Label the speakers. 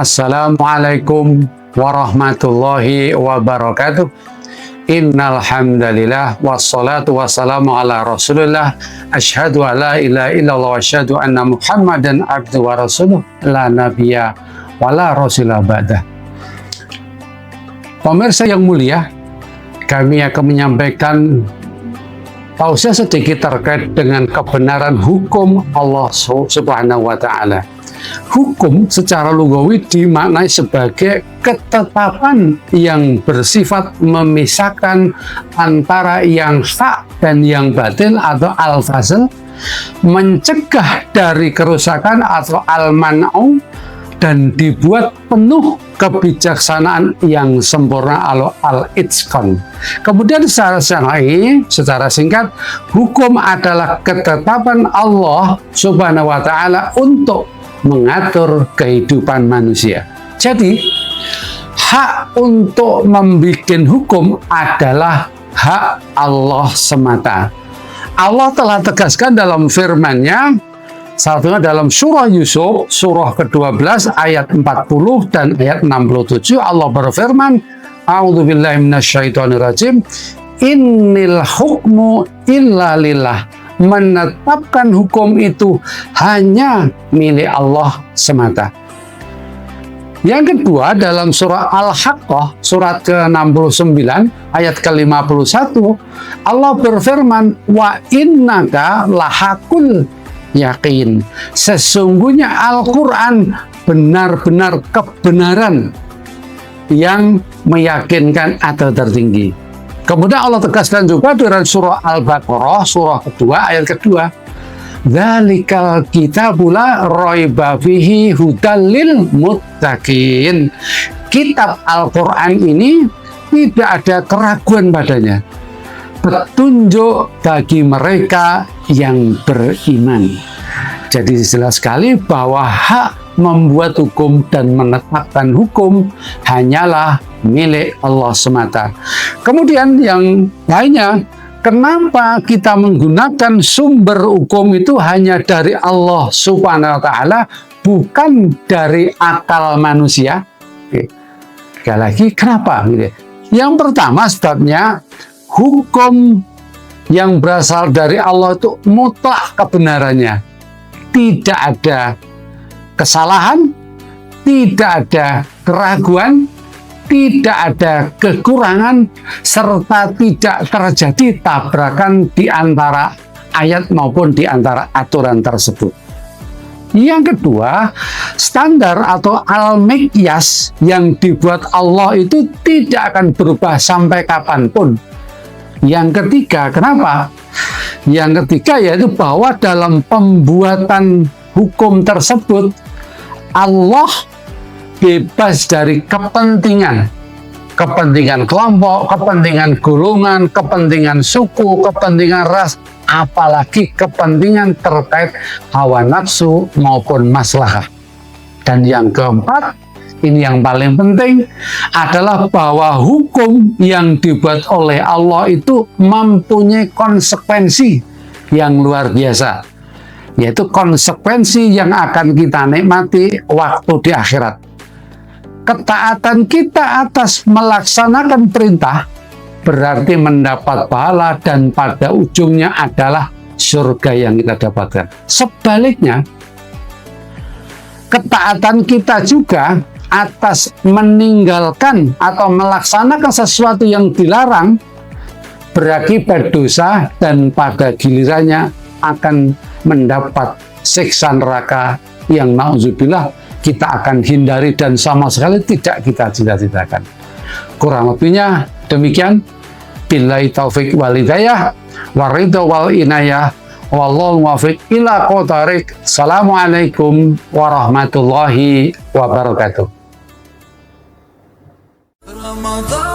Speaker 1: Assalamualaikum warahmatullahi wabarakatuh. Innal hamdalillah wassalatu wassalamu ala Rasulillah. Asyhadu an la ilaha illallah wa asyhadu anna Muhammadan abduhu wa rasuluh la nabiyya wa la rasula ba'dah. Pemirsa yang mulia, kami akan menyampaikan tausiah sedikit terkait dengan kebenaran hukum Allah Subhanahu wa taala. Hukum secara lugawi dimaknai sebagai ketetapan yang bersifat memisahkan antara yang hak dan yang batil atau al-fasl, mencegah dari kerusakan atau al-man'u, dan dibuat penuh kebijaksanaan yang sempurna atau al-itqan. Kemudian secara singkat, hukum adalah ketetapan Allah Subhanahu wa taala untuk mengatur kehidupan manusia. Jadi, hak untuk membuat hukum adalah hak Allah semata. Allah telah tegaskan dalam firman-Nya, satunya dalam surah Yusuf, surah ke-12 ayat 40 dan ayat 67, Allah berfirman, A'udzubillahi minasyaitonirrajim, Innil hukmu illa lillah. Menetapkan hukum itu hanya milik Allah semata. Yang kedua, dalam surah Al-Haqqah, surat ke-69, ayat ke-51, Allah berfirman, Wa innaka lahakul yakin. Sesungguhnya Al-Quran benar-benar kebenaran yang meyakinkan atau tertinggi. Kemudian Allah tegaskan juga dalam surah Al-Baqarah, surah kedua, ayat kedua, Dzalikal kitabu la raiba fihi hudal lil muttaqin. Kitab Al-Quran ini tidak ada keraguan padanya, petunjuk bagi mereka yang beriman. Jadi jelas sekali bahwa hak membuat hukum dan menetapkan hukum hanyalah milik Allah semata. Kemudian yang lainnya, kenapa kita menggunakan sumber hukum itu hanya dari Allah Subhanahu wa taala, bukan dari akal manusia? Sekali lagi, kenapa? Yang pertama sebabnya, hukum yang berasal dari Allah itu mutlak kebenarannya. Tidak ada kesalahan, tidak ada keraguan, tidak ada kekurangan, serta tidak terjadi tabrakan di antara ayat maupun di antara aturan tersebut. Yang kedua, standar atau al-miqyas yang dibuat Allah itu tidak akan berubah sampai kapanpun. Yang ketiga, kenapa? Yang ketiga yaitu bahwa dalam pembuatan hukum tersebut Allah bebas dari kepentingan kelompok, kepentingan golongan, kepentingan suku, kepentingan ras, apalagi kepentingan terkait hawa nafsu maupun maslahah. Dan yang keempat, ini yang paling penting, adalah bahwa hukum yang dibuat oleh Allah itu mempunyai konsekuensi yang luar biasa, yaitu konsekuensi yang akan kita nikmati waktu di akhirat. Ketaatan kita atas melaksanakan perintah berarti mendapat pahala dan pada ujungnya adalah surga yang kita dapatkan. Sebaliknya, ketaatan kita juga atas meninggalkan atau melaksanakan sesuatu yang dilarang berakibat dosa dan pada gilirannya akan mendapat siksa neraka yang na'udzubillah kita akan hindari dan sama sekali tidak kita cita-citakan. Kurang lebihnya demikian. Billahi taufik wal hidayah waridho wal inayah wallahu muwaffiq ila qotharik. Assalamualaikum warahmatullahi wabarakatuh. Ramadan